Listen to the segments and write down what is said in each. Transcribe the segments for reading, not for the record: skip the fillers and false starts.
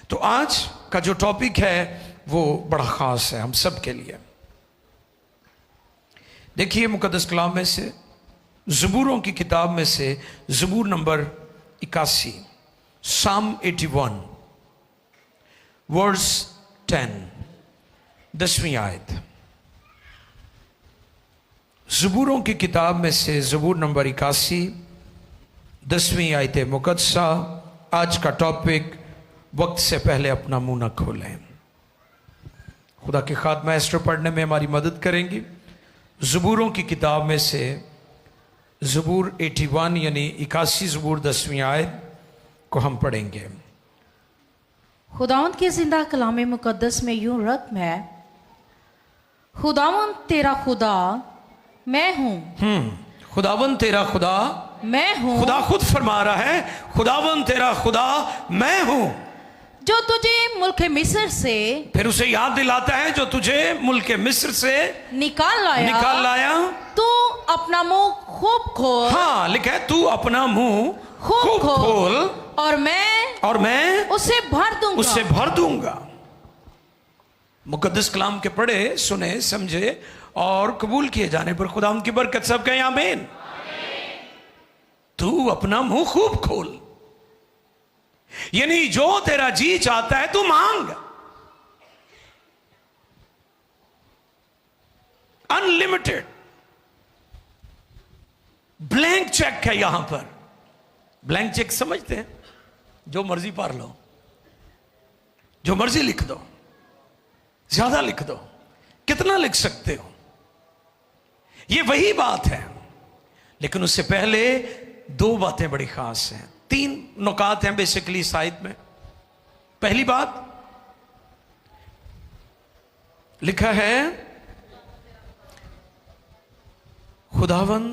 तो आज का जो टॉपिक है वो बड़ा खास है हम सब के लिए। देखिए मुकद्दस कलाम में से, ज़बूरों की किताब में से ज़बूर नंबर 81, साम 81 वर्स 10, 10वीं आयत। ज़बूरों की किताब में से ज़बूर नंबर 81, 10वीं आयत मुकद्दसा। आज का टॉपिक, वक्त से पहले अपना मुंह न खोलें। खुदा के खात मास्टर पढ़ने में हमारी मदद करेंगी। ज़बूरों की किताब में से ज़बूर 81 यानी 81 ज़बूर 10वीं आयत को हम पढ़ेंगे। खुदावंद के जिंदा कलाम मुकद्दस में यूं रत्म है, खुदावंद तेरा खुदा मैं हूं। खुदावंद तेरा खुदा मैं हूं, खुदा खुद फरमा रहा है, खुदावंद तेरा खुदा मैं हूं, जो तुझे मुल्क मिस्र से, फिर उसे याद दिलाता है, जो तुझे मुल्क मिस्र से निकाल लाया। तू अपना मुंह खूब खोल। हाँ, लिखा है तू अपना मुंह खूब खोल और मैं उसे भर दूंगा। मुकद्दस कलाम के पढ़े, सुने, समझे और कबूल किए जाने पर खुदा उनकी बरकत सब कहें आमीन। तू अपना मुंह खूब खोल, यानी जो तेरा जी चाहता है तू मांग। अनलिमिटेड ब्लैंक चेक है यहां पर। ब्लैंक चेक समझते हैं? जो मर्जी पार लो, जो मर्जी लिख दो, ज्यादा लिख दो, कितना लिख सकते हो, ये वही बात है। लेकिन उससे पहले दो बातें बड़ी खास हैं, 3 नुकात हैं बेसिकली इस आयत में। पहली बात लिखा है, खुदावन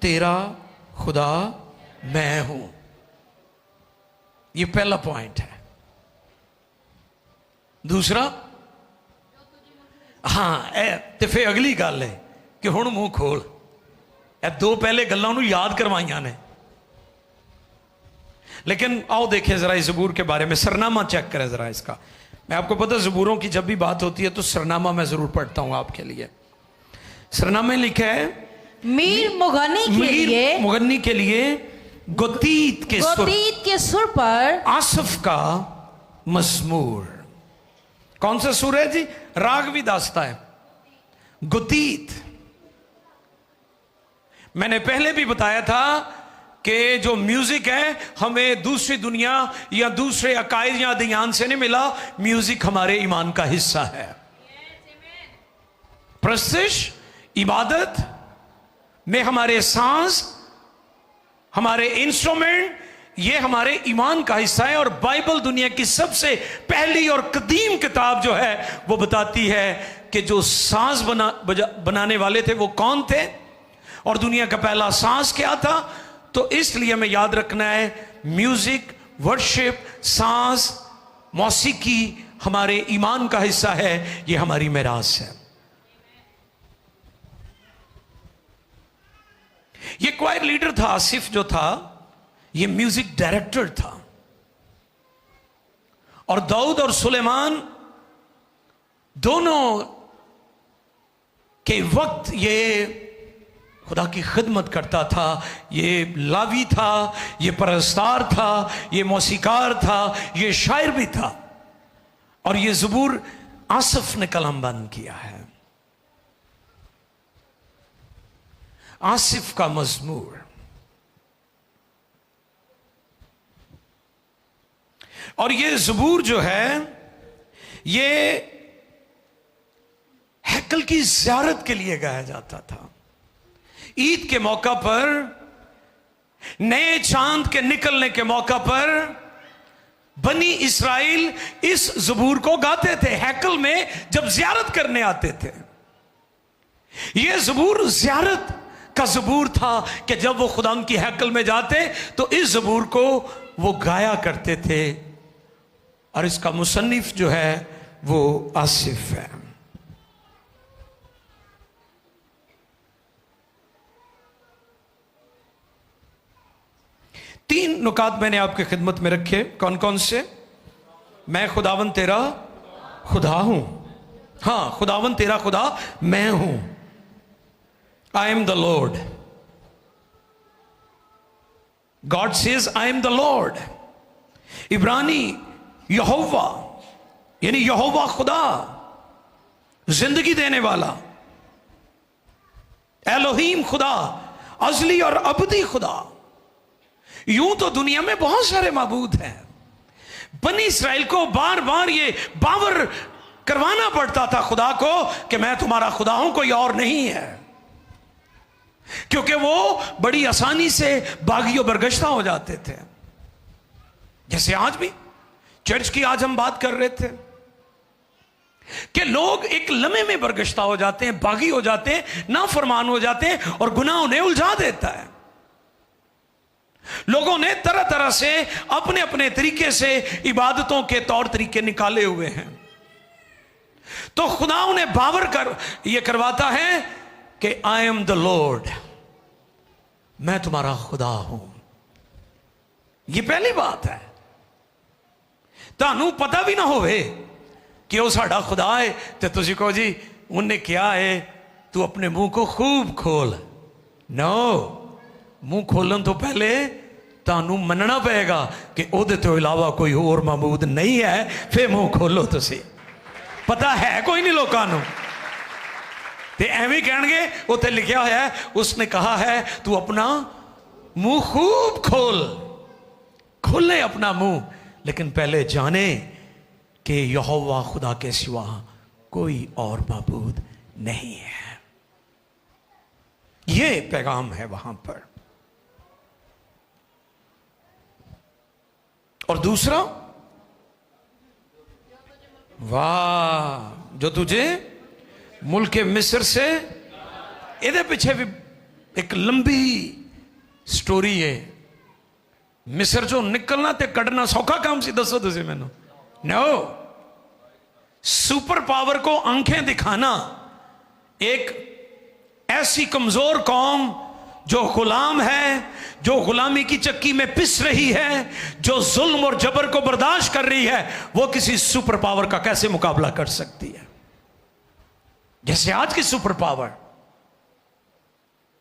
तेरा खुदा मैं हूं। ये पहला पॉइंट है। दूसरा, ते फिर अगली गल है कि हुण मुंह खोल। ए दो पहले गल्लां नूं याद करवाइयां ने। लेकिन आओ देखें जरा इस ज़बूर के बारे में, सरनामा चेक करें जरा इसका। मैं आपको पता, ज़बूरों की जब भी बात होती है तो सरनामा मैं जरूर पढ़ता हूं आपके लिए। सरनामे लिखा है, मीर मुगन्नी के लिए गोतीत के सुर पर आसफ का मज़मूर। कौन सा सुर है जी? राग भी दास्ता है, गोतीत। मैंने पहले भी बताया था कि जो म्यूजिक है हमें दूसरी दुनिया या दूसरे अकायद या अदयान से नहीं मिला। म्यूजिक हमारे ईमान का हिस्सा है। प्रस्तिश इबादत में हमारे सांस, हमारे इंस्ट्रूमेंट, ये हमारे ईमान का हिस्सा है। और बाइबल दुनिया की सबसे पहली और कदीम किताब जो है वो बताती है कि जो सांस बनाने वाले थे वो कौन थे और दुनिया का पहला सांस क्या था। तो इसलिए हमें याद रखना है, म्यूजिक, वर्शिप, सांस, मौसीकी हमारे ईमान का हिस्सा है। ये हमारी मिरास है। ये क्वायर लीडर था आसिफ, जो था ये म्यूजिक डायरेक्टर था। और दाऊद और सुलेमान दोनों के वक्त ये खुदा की खिदमत करता था। ये लावी था, ये परस्तार था, ये मौसीकार था, ये शायर भी था। और ये ज़बूर आसिफ ने कलमबंद किया है, आसिफ का मज़मूर। और ये ज़बूर जो है ये हैकल की ज़ियारत के लिए गाया जाता था। ईद के मौका पर, नए चांद के निकलने के मौका पर बनी इस्राइल इस ज़बूर को गाते थे हैकल में जब ज़ियारत करने आते थे। यह ज़बूर ज़ियारत का ज़बूर था कि जब वो खुदा की हैकल में जाते तो इस ज़बूर को वो गाया करते थे। और इसका मुसन्निफ जो है वो आसिफ है। तीन नुकात मैंने आपकी खिदमत में रखे। कौन कौन से? मैं खुदावन तेरा खुदा हूं। हाँ, खुदावन तेरा खुदा मैं हूं। I am the Lord. God says I am the Lord. इब्रानी यहोवा, यानी यहोवा खुदा, जिंदगी देने वाला। एलोहीम खुदा, अजली और अबदी खुदा। यूं तो दुनिया में बहुत सारे माबूद हैं। बनी इसराइल को बार बार ये बावर करवाना पड़ता था खुदा को कि मैं तुम्हारा खुदा हूं, कोई और नहीं है, क्योंकि वो बड़ी आसानी से बागियों बरगश्ता हो जाते थे। जैसे आज भी चर्च की आज हम बात कर रहे थे कि लोग एक लम्हे में बरगश्ता हो जाते हैं, बागी हो जाते हैं, नाफरमान हो जाते हैं और गुनाह उन्हें उलझा देता है। लोगों ने तरह तरह से अपने अपने तरीके से इबादतों के तौर तरीके निकाले हुए हैं। तो खुदा उन्हें बावर कर यह करवाता है कि आई एम द लॉर्ड, मैं तुम्हारा खुदा हूं। यह पहली बात है। तानू पता भी ना होवे कि वह साडा खुदा है तो तुसी कहो जी उन्हें क्या है, तू अपने मुंह को खूब खोल। नो, मुंह खोलन तो पहले तानू मनना पेगा कि ओदे तो इलावा कोई और मबूद नहीं है, फिर मुंह खोलो। तुसी पता है कोई नहीं लोगों को, ते एवं कहेंगे उत्थे लिखा होया है, उसने कहा है तू अपना मुंह खूब खोल। खोले अपना मुंह, लेकिन पहले जाने कि यहोवा खुदा के सिवा कोई और मबूद नहीं है। यह पैगाम है वहां पर। और दूसरा, वाह, जो तुझे मुल्क मिस्र से, इहदे पीछे भी एक लंबी स्टोरी है। मिस्र चो निकलना ते कढ़ना सौखा काम सी, दसो तुझे मैनू। नो, सुपर पावर को आंखें दिखाना एक ऐसी कमजोर कौम जो गुलाम है, जो गुलामी की चक्की में पिस रही है, जो जुल्म और जबर को बर्दाश्त कर रही है, वो किसी सुपर पावर का कैसे मुकाबला कर सकती है। जैसे आज की सुपर पावर,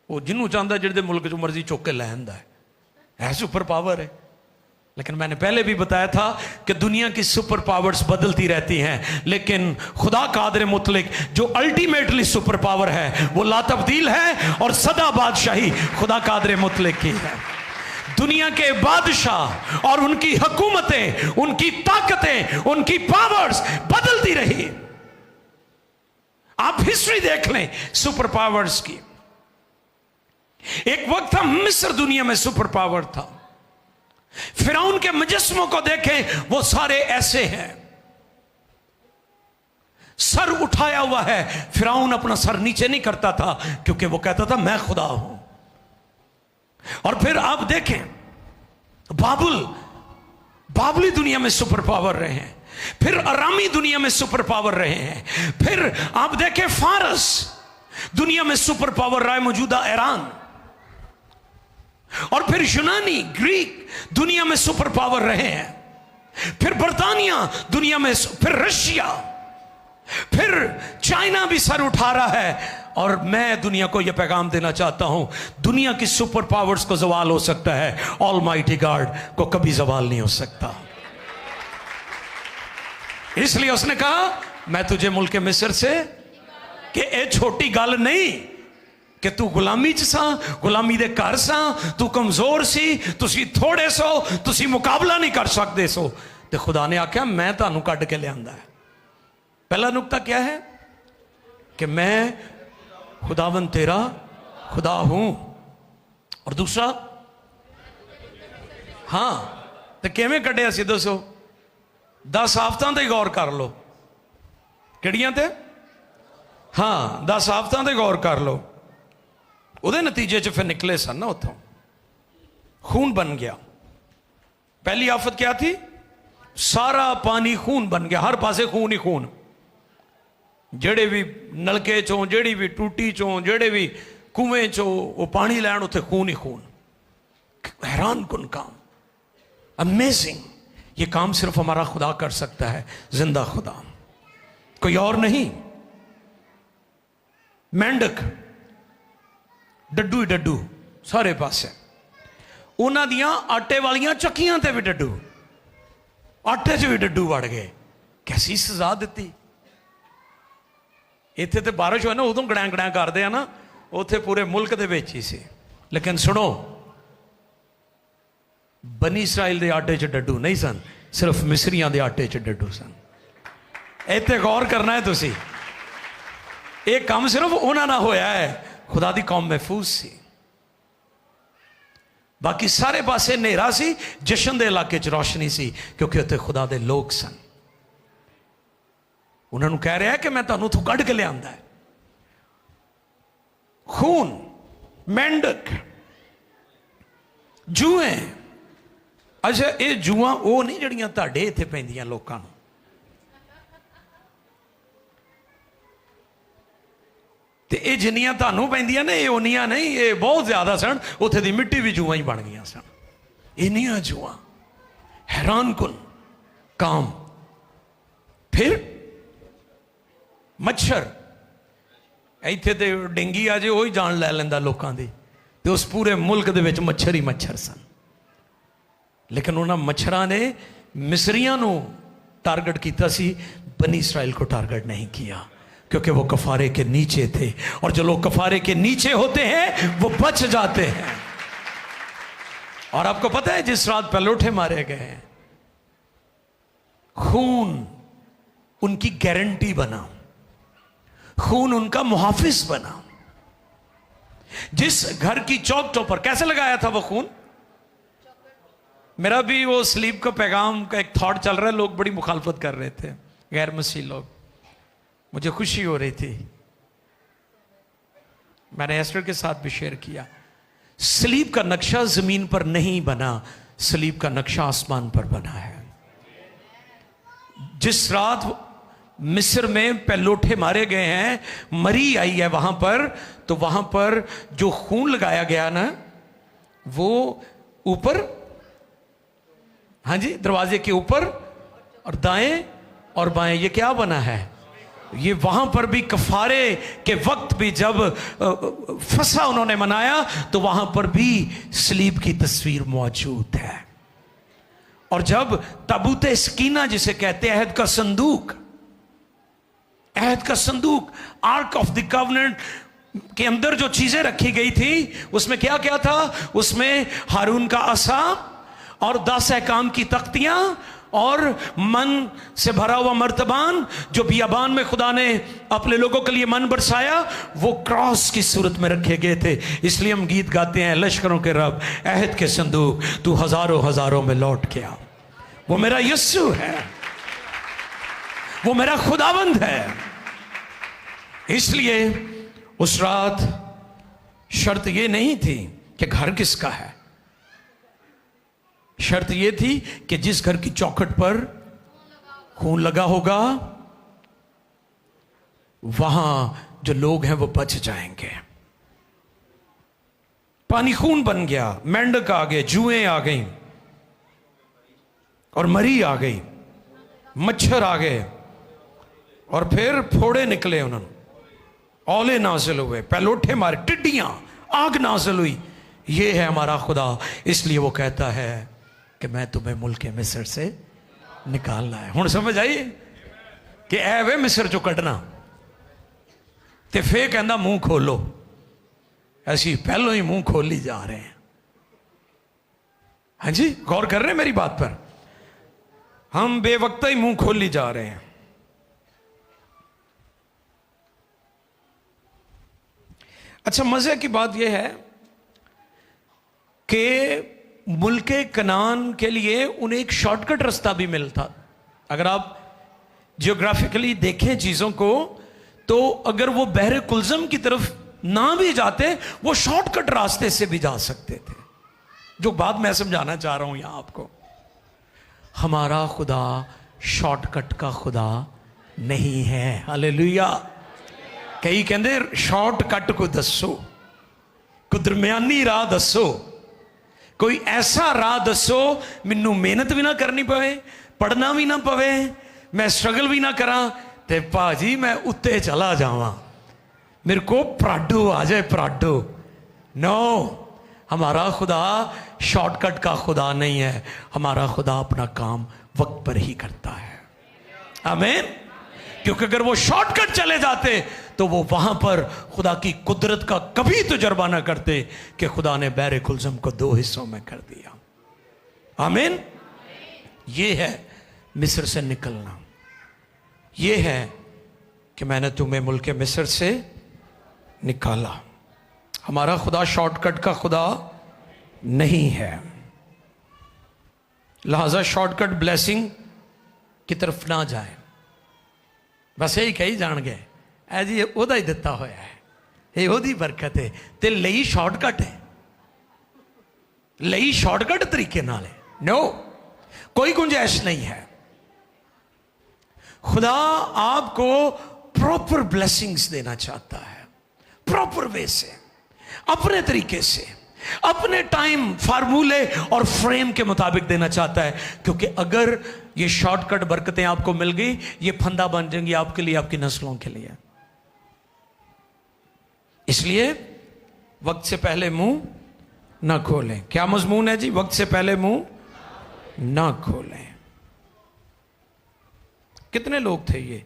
वो जिन्हों चाहता जिहदे मुल्क जो मर्जी चुक के लै आंदा है सुपर पावर है। लेकिन मैंने पहले भी बताया था कि दुनिया की सुपर पावर्स बदलती रहती हैं, लेकिन खुदा कादिर मुतलक जो अल्टीमेटली सुपर पावर है वो लातब्दील है और सदा बादशाही खुदा कादिर मुतलक की है। दुनिया के बादशाह और उनकी हुकूमतें, उनकी ताकतें, उनकी पावर्स बदलती रही। आप हिस्ट्री देख लें सुपर पावर्स की। एक वक्त था मिस्र दुनिया में सुपर पावर था। फिरौन के मुजस्समों को देखें, वो सारे ऐसे हैं, सर उठाया हुआ है। फिरौन अपना सर नीचे नहीं करता था क्योंकि वो कहता था मैं खुदा हूं। और फिर आप देखें बाबुली दुनिया में सुपर पावर रहे हैं, फिर अरामी दुनिया में सुपर पावर रहे हैं, फिर आप देखें फारस दुनिया में सुपर पावर रहा है, मौजूदा ईरान, और फिर यूनानी ग्रीक दुनिया में सुपर पावर रहे हैं, फिर बर्तानिया दुनिया में, फिर रशिया, फिर चाइना भी सर उठा रहा है। और मैं दुनिया को यह पैगाम देना चाहता हूं, दुनिया की सुपर पावर्स को जवाल हो सकता है, ऑलमाइटी गॉड को कभी जवाल नहीं हो सकता। इसलिए उसने कहा मैं तुझे मुल्क मिस्र से, कि ए छोटी गल नहीं कि तू गुलामी च सा, गुलामी दे घर सा, तू कमजोर सी, तुसी थोड़े सो, तुसी मुकाबला नहीं कर सकते सो। ते खुदा ने आख्या मैं तानू कट के लियांदा है। पहला नुक्ता क्या है कि मैं खुदावन तेरा खुदा हूं, और दूसरा हां तो किवें कढ़िया सी दसो। 10 आफतां ते गौर कर लो। किहड़ियां ते? हां 10 आफतां ते गौर कर लो। उहदे नतीजे च फिर निकले सन ना, उतों खून बन गया। पहली आफत क्या थी? सारा पानी खून बन गया, हर पासे खून ही खून। जेड़े भी नलके चों, जेड़ी भी टूटी चों, जेड़े भी कुएं चो वो पानी लैन, उत्थे खून ही खून। हैरान कुन काम, अमेजिंग। ये काम सिर्फ हमारा खुदा कर सकता है, जिंदा खुदा, कोई और नहीं। मेंढक डड्डू ही डड्डू सारे पासे, उन्हां दियां आटे वालियां चक्कियां ते भी डड्डू, आटे च भी डड्डू वड़ गए। कैसी सजा दी। इत्थे ते बारिश होए ना उदों गड़ैं गड़ैं करते हैं ना, उत्थे पूरे मुल्क दे विच ही सी। लेकिन सुनो, बनी इसराइल के आटे च डड्डू नहीं सन, सिर्फ मिस्रियां के आटे च डड्डू सन। इत्थे गौर करना है तुसी, एक काम सिर्फ उन्हां नाल होया है, खुदा दी कौम महफूज सी। बाकी सारे पासे नेरा सी, जशन दे इलाके च रोशनी सी, क्योंकि उत्थे खुदा दे लोग सन। उन्होंने कह रहा है कि मैं तुहानू उथों कढ़ के लिया है। खून, मेंढक, जूए। अच्छा, ये जूआ वो नहीं जड़ियां तुहाडे इत्थे पैंदियां लोकां नूं। ते ये जिन्नियां तुहानू पैंदियां ने, ये उन्नियां नहीं, ये बहुत ज्यादा सन। उत्थे दी मिट्टी भी जूआ ही बन गई सन। इन्नियां जूआ, हैरान कुन काम। फिर मच्छर, इत्थे ते डेंगी आ जे वही जान लै लैंदा लोकां दी, ते उस पूरे मुल्क दे विच मच्छर ही मच्छर सन। लेकिन उन्हां मच्छरां ने मिस्रियां नूं टारगेट कीता सी, बनी इसराइल को टारगेट नहीं किया, क्योंकि वो कफारे के नीचे थे। और जो लोग कफारे के नीचे होते हैं वो बच जाते हैं। और आपको पता है जिस रात पहलोठे मारे गए, खून उनकी गारंटी बना, खून उनका मुहाफिज बना। जिस घर की चौखटों पर कैसे लगाया था वो खून? मेरा भी वो स्लीप का पैगाम का एक थॉट चल रहा है, लोग बड़ी मुखालफत कर रहे थे, गैर मसीह लोग। मुझे खुशी हो रही थी, मैंने एस्टर के साथ भी शेयर किया। स्लीप का नक्शा जमीन पर नहीं बना, स्लीप का नक्शा आसमान पर बना है। जिस रात मिस्र में पहलोठे मारे गए हैं, मरी आई है वहां पर, तो वहां पर जो खून लगाया गया ना, वो ऊपर, हाँ जी, दरवाजे के ऊपर और दाएं और बाएं, ये क्या बना है? ये वहां पर भी कफारे के वक्त भी जब फसा उन्होंने मनाया, तो वहां पर भी सलीब की तस्वीर मौजूद है। और जब ताबूत सकीना जिसे कहते हैं, अहद का संदूक, अहद का संदूक, आर्क ऑफ द कवनेंट के अंदर जो चीजें रखी गई थी, उसमें क्या क्या था? उसमें हारून का असा और 10 अहकाम की तख्तियां और मन से भरा हुआ मर्तबान, जो बियाबान में खुदा ने अपने लोगों के लिए मन बरसाया, वो क्रॉस की सूरत में रखे गए थे। इसलिए हम गीत गाते हैं, लश्करों के रब, अहद के संदूक, तू हजारों हजारों में लौट के आ। वो मेरा यस्सु है, वो मेरा खुदाबंद है। इसलिए उस रात शर्त ये नहीं थी कि घर किसका है, शर्त ये थी कि जिस घर की चौखट पर खून लगा होगा, वहां जो लोग हैं वो बच जाएंगे। पानी खून बन गया, मेंढक आ गए, जुएं आ गई और मरी आ गई, मच्छर आ गए, और फिर फोड़े निकले, उन्होंने औले नाजिल हुए, पहलोठे मारे, टिड्डियां, आग नाजिल हुई। ये है हमारा खुदा। इसलिए वो कहता है कि मैं तुम्हें मुल्क मिस्र से निकालना है। हुण समझ आई कि ऐ वे मिस्र चो कढ़ना, ते फिर कहना मुंह खोलो। ऐसी पहलों ही मुंह खोली जा रहे हैं। हाँ जी, गौर कर रहे हैं मेरी बात पर? हम बेवक्त ही मुंह खोली जा रहे हैं। अच्छा, मजे की बात यह है कि मुल्के कनान के लिए उन्हें एक शॉर्टकट रास्ता भी मिलता। अगर आप जियोग्राफिकली देखें चीज़ों को, तो अगर वो बहरे कुलज़म की तरफ ना भी जाते, वो शॉर्टकट रास्ते से भी जा सकते थे। जो बात मैं समझाना चाह रहा हूं यहां आपको, हमारा खुदा शॉर्टकट का खुदा नहीं है। हालेलुया। कई कहते शॉर्टकट को दसो, को दरम्यानी राह दसो। कोई ऐसा राह दसो मैनू मेहनत भी ना करनी पवे, पढ़ना भी ना पवे, मैं स्ट्रगल भी ना करा, ते भाजी मैं उत्ते चला जावा, मेरे को पराडो आ जाए, पराडो। नो, हमारा खुदा शॉर्टकट का खुदा नहीं है, हमारा खुदा अपना काम वक्त पर ही करता है। आमीन। क्योंकि अगर वो शॉर्टकट चले जाते तो वो वहां पर खुदा की कुदरत का कभी तजुर्बा ना करते कि खुदा ने बहरे कुलज़म को 2 हिस्सों में कर दिया। आमीन। ये है मिस्र से निकलना, ये है कि मैंने तुम्हें मुल्क मिस्र से निकाला। हमारा खुदा शॉर्टकट का खुदा नहीं है, लिहाजा शॉर्टकट ब्लेसिंग की तरफ ना जाए। बस यही कही जान गए ऐ जी ओदा ही दिता होया है, ये ओदी बरकत है, ते लई शॉर्टकट है, लई शॉर्टकट तरीके नाल है। नो, कोई गुंजाइश नहीं है। खुदा आपको प्रॉपर ब्लेसिंग्स देना चाहता है, प्रॉपर वे से, अपने तरीके से, अपने टाइम फार्मूले और फ्रेम के मुताबिक देना चाहता है। क्योंकि अगर ये शॉर्टकट बरकतें आपको मिल गई, ये फंदा बन जाएंगी आपके लिए, आपकी नस्लों के लिए। इसलिए वक्त से पहले मुंह ना खोलें। क्या मजमून है जी? वक्त से पहले मुंह ना खोलें। कितने लोग थे ये?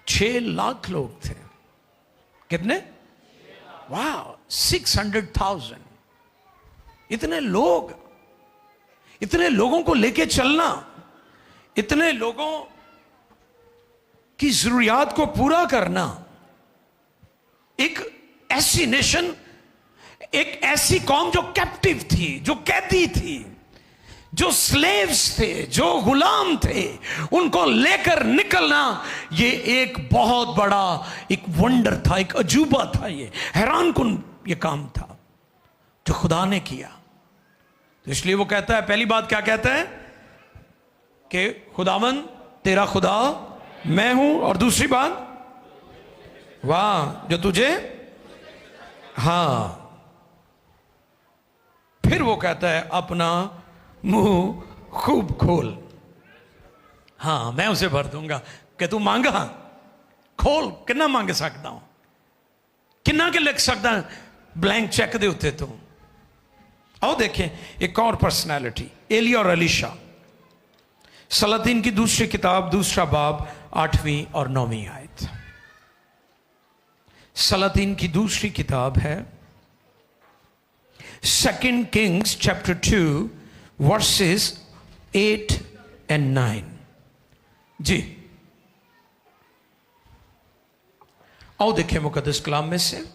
6 लाख लोग थे। कितने? वाह, 600,000। इतने लोग, इतने लोगों को लेके चलना, इतने लोगों की जरूरियात को पूरा करना, एक ऐसी नेशन, एक ऐसी कौम जो कैप्टिव थी, जो कैदी थी, जो स्लेव्स थे, जो गुलाम थे, उनको लेकर निकलना, ये एक बहुत बड़ा एक वंडर था, एक अजूबा था, ये हैरान कुन ये काम था जो खुदा ने किया। तो इसलिए वो कहता है, पहली बात क्या कहता है कि खुदावन तेरा खुदा मैं हूं, और दूसरी बात, वाह, जो तुझे, हाँ, फिर वो कहता है अपना मुंह खूब खोल, हाँ मैं उसे भर दूंगा। कि तू मांगा, खोल, कितना मांग सकता हूं, कितना के लिख सकता ब्लैंक चेक दे उत्ते तू। आओ देखें एक और पर्सनैलिटी, एलिया और एलीशा। सलातीन की दूसरी किताब, दूसरा बाब, 8वीं और 9वीं आयत। सलातीन की दूसरी किताब है 2 Kings chapter 2 verses 8 and 9। जी आओ देखें मुकद्दस कलाम में से।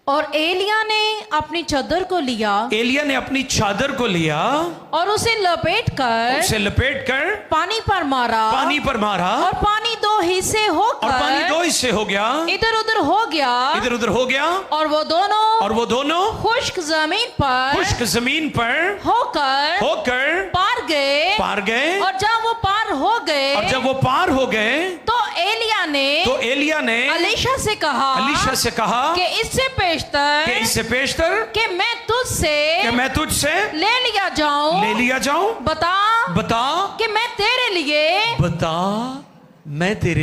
और एलिया ने अपनी चादर को लिया, एलिया ने अपनी चादर को लिया और उसे लपेट कर पानी पर मारा, और पानी 2 हिस्से होकर, और पानी 2 हिस्से हो गया, इधर उधर हो गया, और वो दोनों खुश्क जमीन पर होकर पार गए। और जब वो पार हो गए तो एलिया ने एलीशा से कहा कि इससे पेशतर कि मैं तुझसे ले लिया जाऊं, बता कि मैं तेरे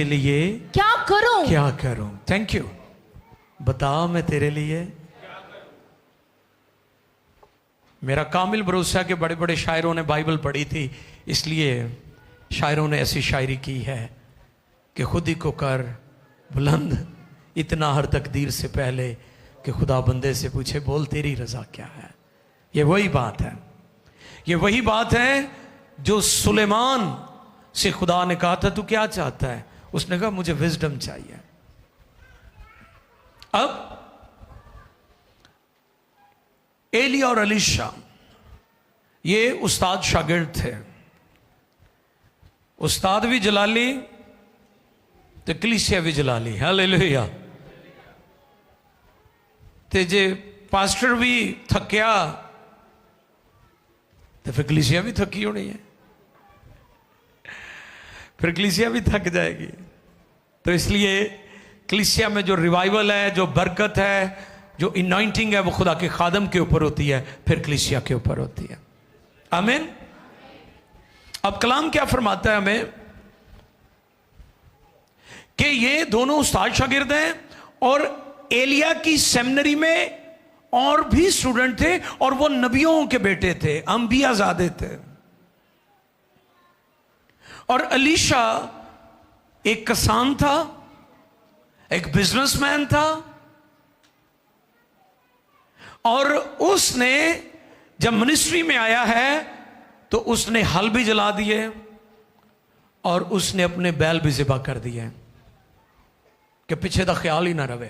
लिए क्या करूं। Thank you. बता मैं तेरे लिए। मेरा कामिल भरोसा कि बड़े बड़े शायरों ने बाइबल पढ़ी थी, इसलिए शायरों ने ऐसी शायरी की है कि खुद ही को कर बुलंद इतना हर तकदीर से पहले कि खुदा बंदे से पूछे बोल तेरी रजा क्या है। ये वही बात है जो सुलेमान से खुदा ने कहा था तू क्या चाहता है, उसने कहा मुझे विजडम चाहिए। अब एलिया और एलीशा ये उस्ताद शागिर्द थे। उस्ताद भी जलाली तो कलीसिया भी जलाली। हालेलुया। ते जे पास्टर भी थकिया तो फिर कलीसिया भी थकी होनी है, फिर कलीसिया भी थक जाएगी। तो इसलिए कलीसिया में जो रिवाइवल है, जो बरकत है, जो इनॉइंटिंग है, वो खुदा के खादम के ऊपर होती है, फिर कलीसिया के ऊपर होती है। आमीन। अब कलाम क्या फरमाता है हमें कि ये दोनों उस्ताद शागिर्द हैं और एलिया की सेमिनरी में और भी स्टूडेंट थे और वो नबियों के बेटे थे, अंबिया ज़ादे थे। और अलीशा एक किसान था, एक बिजनेसमैन था, और उसने जब मिनिस्ट्री में आया है तो उसने हल भी जला दिए और उसने अपने बैल भी ज़िबा कर दिए कि पीछे का ख्याल ही ना रहे,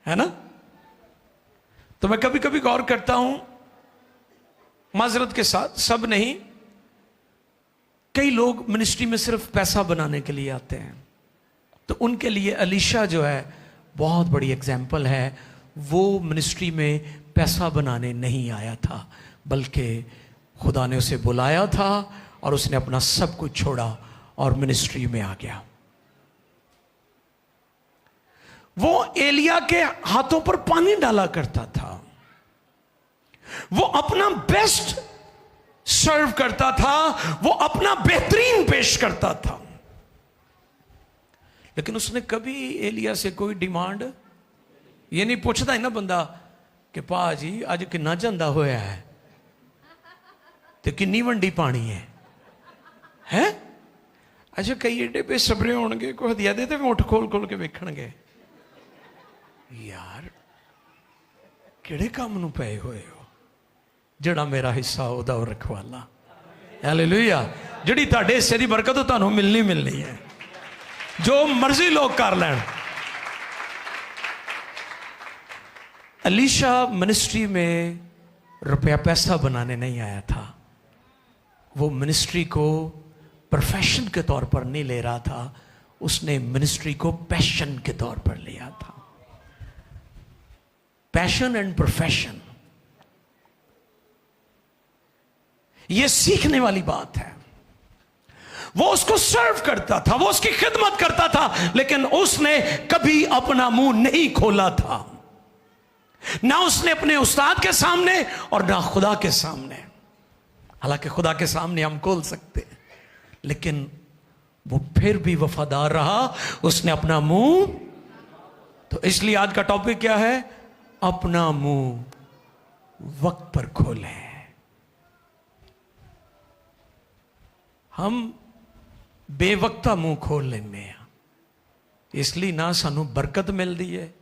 है ना। तो मैं कभी कभी गौर करता हूं, माजरत के साथ, सब नहीं, कई लोग मिनिस्ट्री में सिर्फ पैसा बनाने के लिए आते हैं, तो उनके लिए अलीशा जो है बहुत बड़ी एग्जाम्पल है। वो मिनिस्ट्री में पैसा बनाने नहीं आया था, बल्कि खुदा ने उसे बुलाया था और उसने अपना सब कुछ छोड़ा और मिनिस्ट्री में आ गया। वो एलिया के हाथों पर पानी डाला करता था, वो अपना बेस्ट सर्व करता था, वो अपना बेहतरीन पेश करता था, लेकिन उसने कभी एलिया से कोई डिमांड ये नहीं पूछता है ना बंदा कि पा जी अज किन्ना चंदा होया है तो किन्नी वंडी पानी है? अच्छा, कई एडे बेसबरे होणगे, कोई हदिया दे ते मुठ खोल खोल के वेखणगे, यार किहड़े काम नूं पए होए हो, जिहड़ा मेरा हिस्सा ओहदा ओ रखवाला। हालेलुया। जिहड़ी तुहाडे हिस्से दी बरकत ओ तुहानूं मिलनी मिलनी है, जो मर्जी लोग कर लैण। अलीशा मिनिस्ट्री में रुपया पैसा बनाने नहीं आया था, वो मिनिस्ट्री को प्रोफेशन के तौर पर नहीं ले रहा था, उसने मिनिस्ट्री को पैशन के तौर पर लिया था। पैशन एंड प्रोफेशन, यह सीखने वाली बात है। वो उसको सर्व करता था, वो उसकी खिदमत करता था, लेकिन उसने कभी अपना मुंह नहीं खोला था, ना उसने अपने उस्ताद के सामने और ना खुदा के सामने। हालांकि खुदा के सामने हम खोल सकते हैं, लेकिन वो फिर भी वफादार रहा, उसने अपना मुंह। तो इसलिए आज का टॉपिक क्या है? अपना मुंह वक्त पर खोलें। हम बेवक्ता मुंह खोल लेने हैं, इसलिए ना सानू बरकत मिलती है,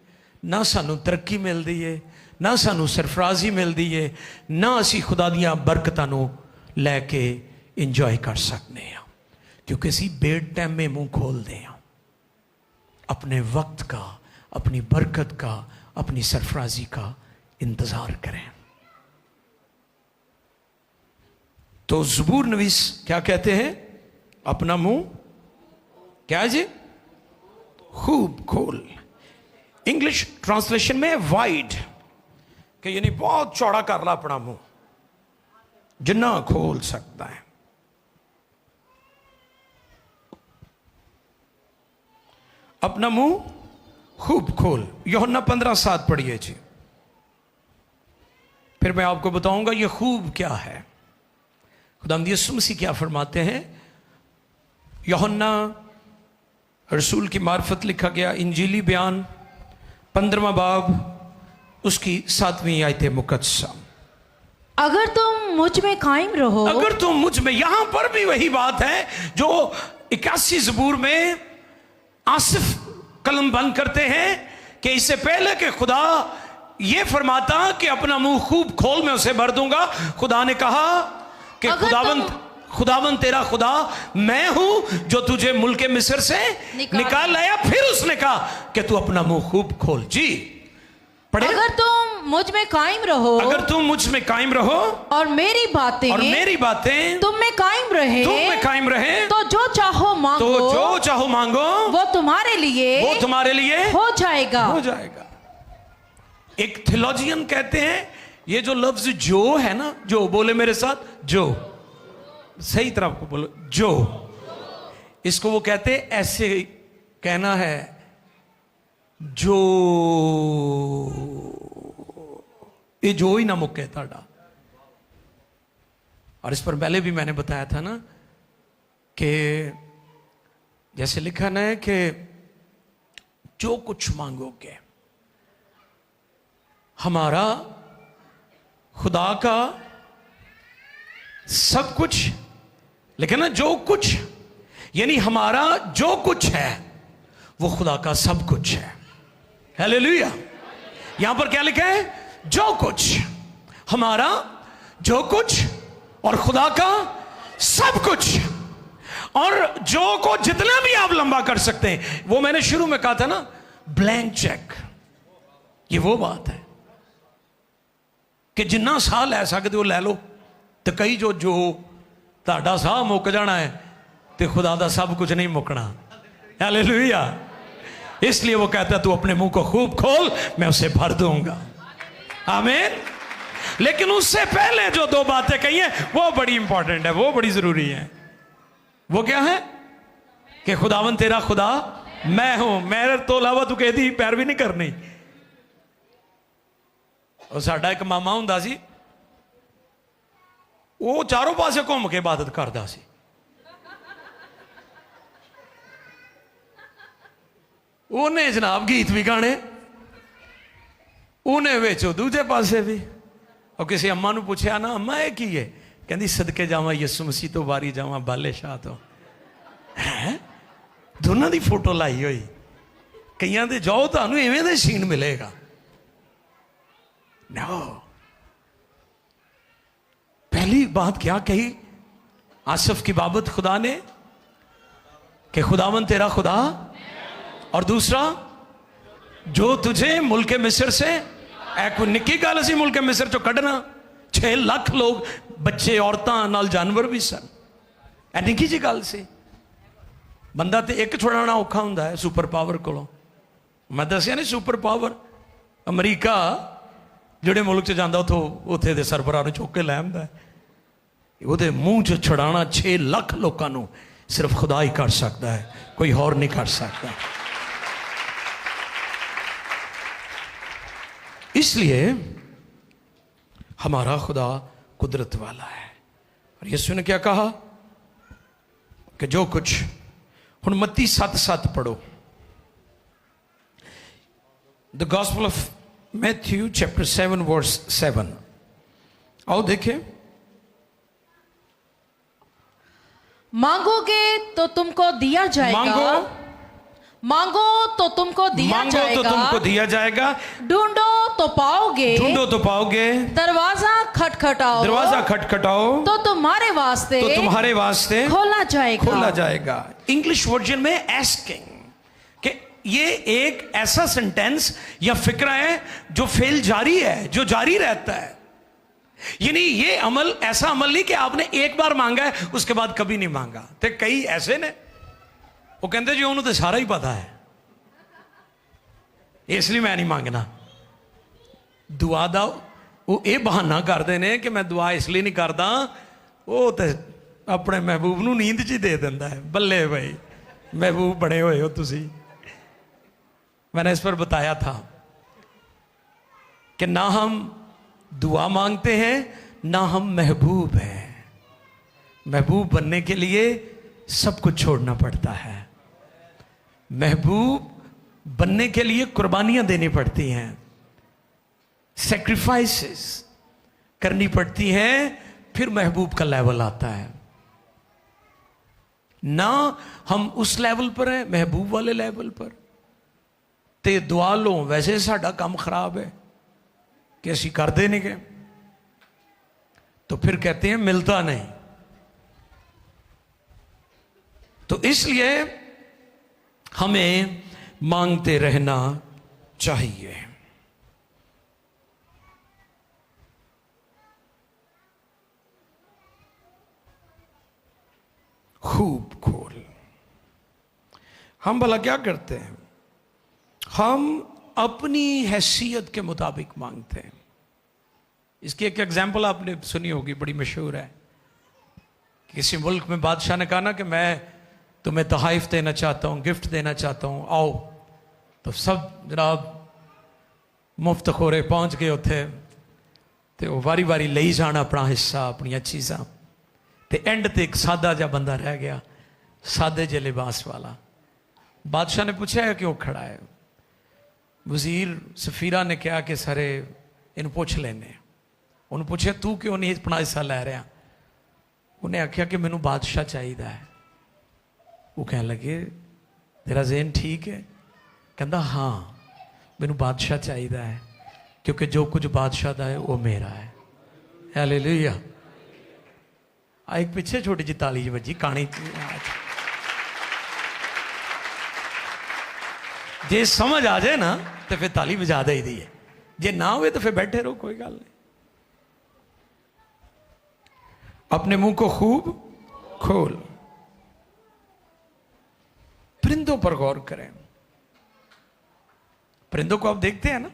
ना सानू तरक्की मिलती है, ना सानू सरफराजी मिलती है, ना असी खुदा दियां बरकतां नू लैके इंजॉय कर सकते हैं, क्योंकि असी बेड टाइम में मुंह खोलते हैं। अपने वक्त का, अपनी बरकत का, अपनी सरफराजी का इंतजार करें। तो ज़बूर नवीस क्या कहते हैं? अपना मुंह क्या जी? खूब खोल। इंग्लिश ट्रांसलेशन में वाइड, कि यानी बहुत चौड़ा कर ला अपना मुंह, जिन्ना खोल सकता है। अपना मुंह खूब खोल। यूहन्ना 15:7 पढ़िए जी, फिर मैं आपको बताऊंगा ये खूब क्या है। खुदावंद यीशु मसीह क्या फरमाते हैं? यूहन्ना रसूल की मार्फत लिखा गया इंजीली बयान 15वां बाब उसकी 7वीं आयत मुकद्दसा। अगर तुम मुझ में कायम रहो, अगर तुम मुझ में, यहां पर भी वही बात है जो 81 ज़बूर में आसिफ कलम बंद करते हैं कि इससे पहले कि खुदा ये फरमाता कि अपना मुंह खूब खोल, मैं उसे भर दूंगा, खुदा ने कहा कि खुदावंद तेरा खुदा मैं हूं जो तुझे मुल्क मिस्र से निकाल लाया। फिर उसने कहा कि तू अपना मुंह खूब खोल। जी पढ़े। अगर तुम मुझ में कायम रहो, अगर तुम मुझ में कायम रहो और मेरी बातें तुम में कायम रहे, तो जो चाहो मांगो, वो तुम्हारे लिए हो जाएगा। एक थियोलॉजियन कहते हैं ये जो लफ्ज जो है ना, जो बोले मेरे साथ, जो सही तरह आपको बोलो, जो, इसको वो कहते हैं, ऐसे कहना है, जो ये जो ही ना मुके ताड़ा, और इस पर पहले भी मैंने बताया था ना कि जैसे लिखा ना है कि जो कुछ मांगोगे, हमारा खुदा का सब कुछ, लेकिन ना जो कुछ, यानी हमारा जो कुछ है वो खुदा का सब कुछ है। हालेलुया। यहां पर क्या लिखा है? जो कुछ, हमारा जो कुछ और खुदा का सब कुछ। और जो को जितना भी आप लंबा कर सकते हैं, वो मैंने शुरू में कहा था ना, ब्लैंक चेक। ये वो बात है कि जिन्ना साह लै सकते हो लै लो, तो कई जो ताड़ा साह मुक जाना है तो खुदा दा सब कुछ नहीं मुकना। हालेलुया। इसलिए वो कहता है तू अपने मुंह को खूब खोल, मैं उसे भर दूंगा। आमीन। लेकिन उससे पहले जो दो बातें कही हैं वो बड़ी इंपॉर्टेंट है, वो बड़ी जरूरी है। वो क्या है? कि खुदावन तेरा खुदा मैं हूं, मेरे तो अलावा तू कहती पैरवी नहीं करनी। और साडा एक मामा हुंदा सी, वो चारों पासे घूम के इबादत करता सी। उन्हें जनाब गीत भी गाने, उन्हें वेचो दूजे पासे भी। और किसी अम्मा नूं पूछया ना, अम्मा ये की है? कहती सदके जावा यसु मसीह तो वारी जावा बाले शाह तो। है दोनों की फोटो लाई हुई। कईयां दे जाओ तुहानू इवें दे सीन मिलेगा। नो, पहली बात क्या कही आसफ की बाबत खुदा ने कि खुदावन तेरा खुदा, और दूसरा जो तुझे मुल्क मिस्र से, कोई निक्की गल सी मुल्क मिस्र चो कढ़ना। 6 लाख लोग, बच्चे औरतां नाल जानवर भी सन। ए निक्की जी गल सी। बंदा तो एक छुड़ाना औखा हुंदा है सुपर पावर कोलों। मैं दसिया नहीं सुपर पावर अमरीका जिहड़े मुल्क च जांदा उथों उत्थे दे सरबराह नूं चुक के लै आंदा है। ਉਹਦੇ ਮੂੰਹ 'ਚ ਛੁਡਾਣਾ 6 ਲੱਖ ਲੋਕਾਂ ਨੂੰ सिर्फ खुदा ही कर सकता है, कोई और नहीं कर सकता। इसलिए हमारा खुदा कुदरत वाला है। और यीशु ने क्या कहा कि जो कुछ, हुण मत्ती 7:7 पढ़ो। The gospel of Matthew chapter 7 verse 7। आओ देखें। मांगोगे तो तुमको दिया जाएगा, मांगो तो तुमको दिया जाएगा, तो तुमको दिया जाएगा, ढूंढो तो पाओगे, ढूंढो तो पाओगे, दरवाजा खटखटाओ, दरवाजा खटखटाओ तो तुम्हारे वास्ते, तो तुम्हारे वास्ते खोला जाएगा, खोला जाएगा। इंग्लिश वर्जन में आस्किंग, कि ये एक ऐसा सेंटेंस या फिक्रा है जो फेल जारी है, जो जारी रहता है। यानी ये अमल ऐसा अमल नहीं कि आपने एक बार मांगा है उसके बाद कभी नहीं मांगा। तो कई ऐसे ने वो कहते जी उन्होंने तो सारा ही पता है, इसलिए मैं नहीं मांगना। दुआ दा वो ये बहाना करते हैं कि मैं दुआ इसलिए नहीं करता, वो तो अपने महबूब नूं नींद च ही दे दिंदा है। बल्ले भाई महबूब बने हुए हो तुसी। मैंने इस पर बताया था कि ना हम दुआ मांगते हैं ना हम महबूब हैं। महबूब बनने के लिए सब कुछ छोड़ना पड़ता है। महबूब बनने के लिए कुर्बानियां देनी पड़ती हैं, सैक्रिफाइसेस करनी पड़ती हैं, फिर महबूब का लेवल आता है। ना हम उस लेवल पर हैं, महबूब वाले लेवल पर। ते दुआ लो, वैसे साडा काम खराब है कि असी करते नहीं गए, तो फिर कहते हैं मिलता नहीं। तो इसलिए हमें मांगते रहना चाहिए। खूब खोल। हम भला क्या करते हैं? हम अपनी हैसियत के मुताबिक मांगते हैं। इसकी एक एग्जाम्पल आपने सुनी होगी, बड़ी मशहूर है। किसी मुल्क में बादशाह ने कहा ना कि मैं तुम्हें तोहफे देना चाहता हूँ, गिफ्ट देना चाहता हूँ, आओ। तो सब जनाब मुफ्त खोरे पहुँच गए उत्थे, तो वारी वारी ले जाना अपना हिस्सा, अपन चीज़ा। ते एंड ते एक सादा जा बंदा रह गया, सादे जे लिबास वाला। बादशाह ने पूछा है क्यों खड़ा है? वजीर सफीरा ने कहा कि सारे इन पुछ लेने। उन्हें पूछा तू क्यों नहीं अपना हिस्सा लै रहा? उन्हें आख्या कि मैनू बादशाह चाहिए है। वो कह लगे तेरा ज़हन ठीक है? कहता हाँ मैनू बादशाह चाहिए है, क्योंकि जो कुछ बादशाह का है वो मेरा है। हालेलुया। एक पिछे छोटी जी ताली बजी कहानी। जे समझ आ जाए ना तो फिर ताली बजा दे दी है, जे ना हुए तो फिर बैठे रहो, कोई गल नहीं। अपने मुंह को खूब खोल। परिंदों पर गौर करें। परिंदों को आप देखते हैं ना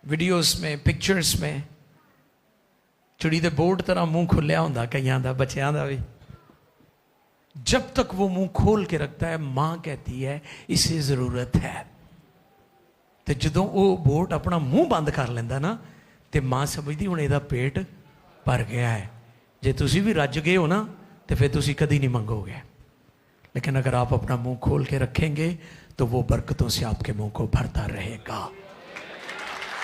वीडियोस में, पिक्चर्स में, चिड़ी दे बोर्ड तरह मुंह खुलिया होंदा कईयां दा, बच्चों का भी। जब तक वो मुंह खोल के रखता है मां कहती है इसे जरूरत है, तो जो वो बोर्ड अपना मुंह बंद कर लेंदा ना तो मां समझदी हुण इहदा पेट भर गया है। जे तुसी भी रज गए हो ना तो फिर तुसी कभी नहीं मंगोगे, लेकिन अगर आप अपना मुंह खोल के रखेंगे तो वो बरकतों से आपके मुंह को भरता रहेगा।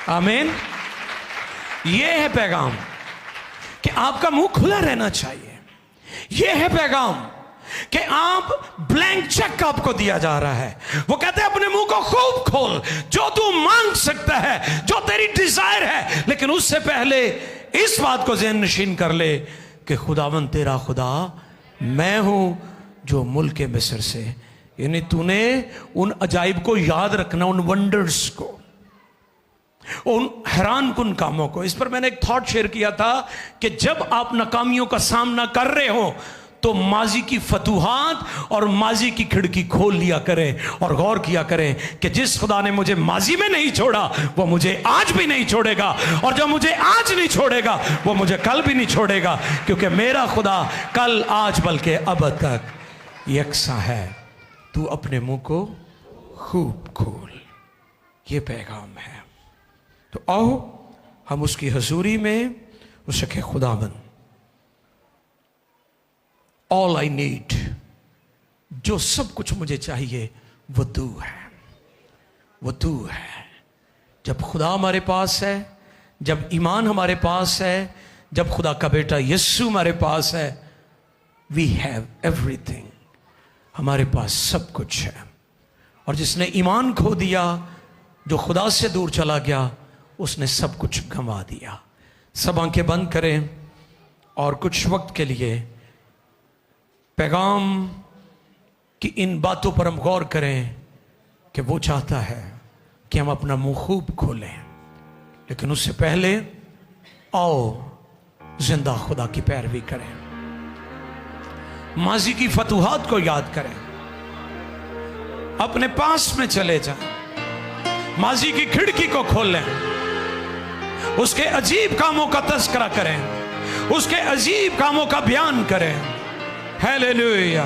आमीन। ये है पैगाम कि आपका मुंह खुला रहना चाहिए। ये है पैगाम कि आप ब्लैंक चेक आपको दिया जा रहा है। वो कहते हैं अपने मुंह को खूब खोल, जो तू मांग सकता है, जो तेरी डिजायर है, लेकिन उससे पहले इस बात को ज़हन नशीन कर ले कि खुदावन तेरा खुदा मैं हूं जो मुल्क मिस्र से, यानी तूने उन अजाइब को याद रखना, उन वंडर्स को, उन हैरान कुन कामों को। इस पर मैंने एक थॉट शेयर किया था कि जब आप नाकामियों का सामना कर रहे हो तो माजी की फतूहात और माजी की खिड़की खोल लिया करें और गौर किया करें कि जिस खुदा ने मुझे माजी में नहीं छोड़ा वो मुझे आज भी नहीं छोड़ेगा, और जो मुझे आज नहीं छोड़ेगा वो मुझे कल भी नहीं छोड़ेगा, क्योंकि मेरा खुदा कल आज बल्कि अब तक यकसा है। तू अपने मुंह को खूब खोल। ये पैगाम है। तो आओ हम उसकी हजूरी में उससे कहे खुदाबंद ऑल आई नीड, जो सब कुछ मुझे चाहिए वो तू है, वो तू है। जब खुदा हमारे पास है, जब ईमान हमारे पास है, जब खुदा का बेटा यीशु हमारे पास है, वी हैव एवरीथिंग, हमारे पास सब कुछ है। और जिसने ईमान खो दिया, जो खुदा से दूर चला गया, उसने सब कुछ गंवा दिया। सब आंखें बंद करें और कुछ वक्त के लिए पैगाम की इन बातों पर हम गौर करें कि वो चाहता है कि हम अपना मुंह खूब खोलें, लेकिन उससे पहले आओ जिंदा खुदा की पैरवी करें, माजी की फतूहात को याद करें, अपने पास में चले जाएं, माजी की खिड़की को खोलें, उसके अजीब कामों का तज़किरा करें, उसके अजीब कामों का बयान करें। हालेलुया।